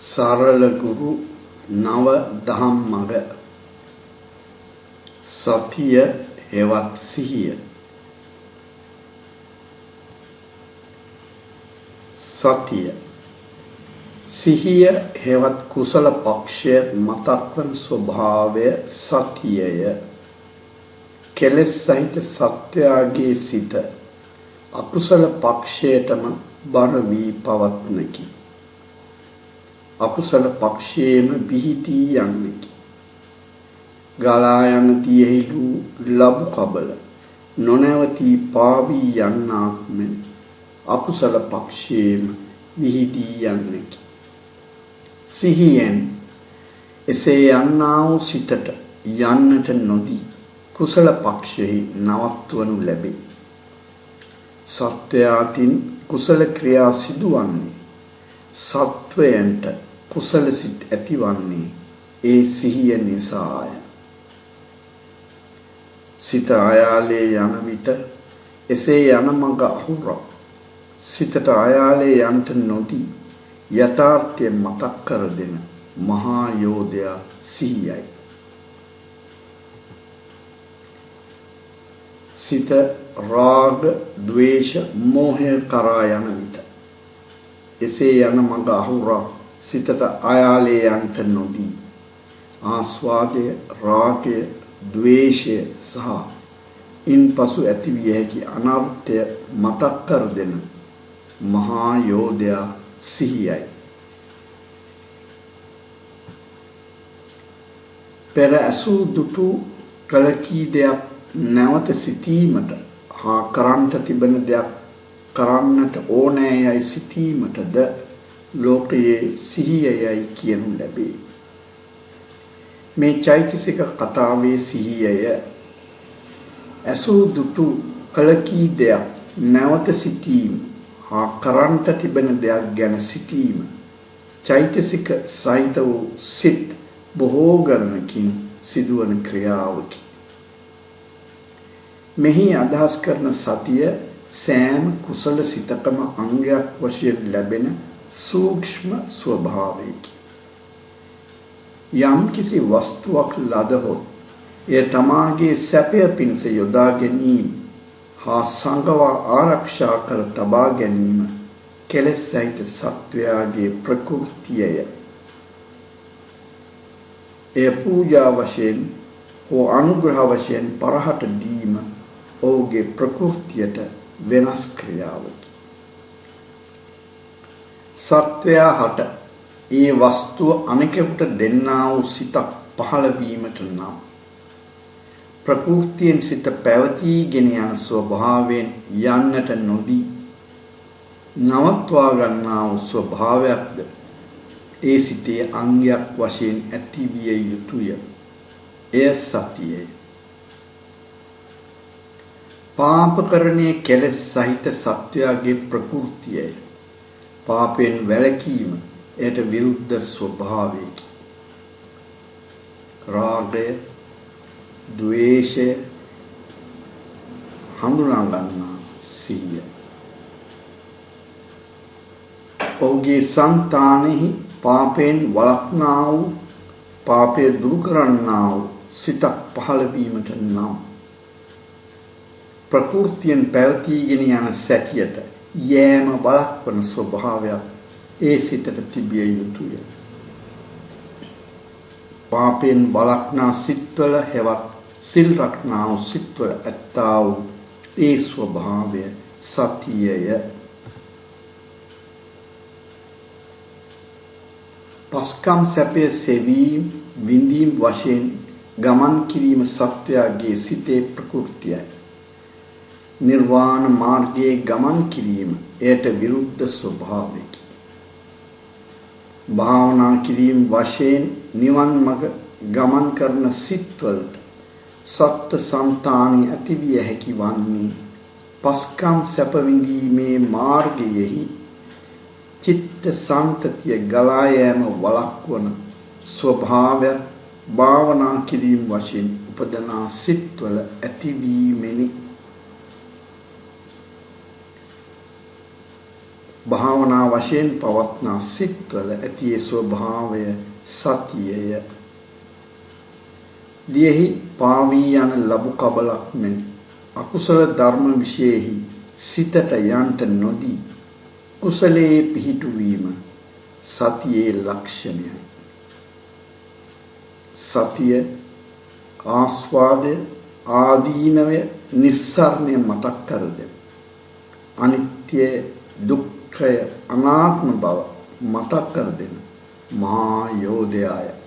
සරල ගුරු නව දහම් මඟ සතිය හෙවත් සිහිය සතිය සිහිය හෙවත් කුසල පක්ෂය මතක් වන ස්වභාවය සතියය කෙලෙස් සහිත සත්‍යයේ සිට අකුසල පක්ෂයටම බර වී පවත්නකි අකුසල පක්ෂයේම විහිදී යන්නකි ගලා යන තියෙහිලු ලබු කබල නොනවති පාවී යන්නාක් මෙන් අකුසල පක්ෂයේම විහිදී යන්නකි සිහියෙන් එසේ යන්නා වූ සිතට යන්නට නොදී කුසල පක්ෂෙහි නවත්වනු ලැබේ සත්වයාතින් කුසල ක්‍රියා සිදුවන්නේ සත්වයන්ට කුසල සිත් ඇතිවන්නේ ඒ සිහිය නිසාය සිත ආයාලේ යන විට එසේ යන මඟ අහුරා සිතට ආයාලේ යන්ට නොදී යථාර්ථය මතක් කර දෙන මහා යෝධයා සිහියයි සිත රාග ද්වේෂ මෝහය කරා යන විට එසේ යන මඟ අහුරා සිතට ආයාලේ යන්ට නොදී ආස්වාදය රාගය ද්වේෂය සහ ඉන්පසු ඇතිවිය හැකි අනර්ථය මතක් කර දෙන මහා යෝධයා සිහියයි පෙර ඇසූ දුටු කලකී දෙයක් නැවත සිටීමට හා කරන්ට තිබෙන දෙයක් කරන්නට ඕනෑ යයි සිටීමටද ලෝකයේ සිහියයි කියනු ලැබේ මේ චෛතසික කතාවේ සිහියය ඇසූ දුටු කලකී දෙයක් නැවත සිටීම හා කරන්ට තිබෙන දෙයක් ගැන සිටීම චෛතසික සහිත වූ සිත් බොහෝ ගණනකින් සිදුවන ක්‍රියාවකි මෙහි අදහස් කරන සතිය සෑම කුසල සිතකම අංගයක් වශයෙන් ලැබෙන සූක්ෂම ස්වභාවයකි යම් කිසි වස්තුවක් ලදහොත් එය තමාගේ සැපය පිණිස යොදා ගැනීම හා සංගවා ආරක්ෂා කර තබා ගැනීම කෙලෙස් සහිත සත්වයාගේ ප්‍රකෘතියය එය පූජා වශයෙන් හෝ අනුග්‍රහ වශයෙන් පරහට දීම ඔහුගේ ප්‍රකෘතියට වෙනස් ක්‍රියාවකි සත්වයා හට ඒ වස්තුව අනෙකුට දෙන්නා වූ සිතක් පහළ වීමට නම් ප්‍රකෘතියෙන් සිත පැවතීගෙන යන ස්වභාවයෙන් යන්නට නොදී නවත්වා ගන්නා වූ ස්වභාවයක්ද ඒ සිතේ අංගයක් වශයෙන් ඇතිවිය යුතුය එය සතියයි පාපකරණයේ කෙලෙස් සහිත සත්වයාගේ ප්‍රකෘතියයි පාපයෙන් වැළකීම එයට විරුද්ධ ස්වභාවයකි රාගය ද්වේෂය හඳුනා ගන්නා සිහිය ඔහුගේ සංතානෙහි පාපයෙන් වළක්නා වූ පාපය දුරු කරන්නා වූ සිතක් පහළ වීමට නම් ප්‍රකෘතියෙන් පැවතීගෙන යන සැටියට යෑම බලක්වන ස්වභාවයක් ඒ සිතට තිබිය යුතුය පාපයෙන් වළක්නා සිත්වල හෙවත් සිල් රැක්නා වූ සිත්වල ඇත්තා වූ ඒ ස්වභාවය සතියය පස්කම් සැපය සෙවීම විඳීම් වශයෙන් ගමන් කිරීම සත්වයාගේ සිතේ ප්‍රකෘතියයි නිර්වාණ මාර්ගයේ ගමන් කිරීම එයට විරුද්ධ ස්වභාවයකි භාවනා කිරීම වශයෙන් නිවන් මඟ ගමන් කරන සිත්වලට සත්ත්ව සංතානි ඇතිවිය හැකි වන්නේ පස්කම් සැප විඳීමේ මාර්ගයෙහි චිත්ත සම්තතිය ගලා යෑම වළක්වන ස්වභාවය භාවනා කිරීම වශයෙන් උපදනා සිත්වල ඇතිවීමෙනි භාවනා වශයෙන් පවත්නා සිත්වල ඇති ඒ ස්වභාවය සතියය. දියෙහි පාවී යන ලබු කබලක් මෙන් අකුසල ධර්ම විශේෂෙහි සිතට යන්ට නොදී කුසලයේ පිහිටුවීම සතියේ ලක්ෂණයයි. සතිය ආස්වාදය ආදීනවය නිස්සාරණය මතක් කර දෙන. අනිත්‍ය දුක්ඛය අනාත්ම බව මතක් කර දෙන මහා යෝධයාය.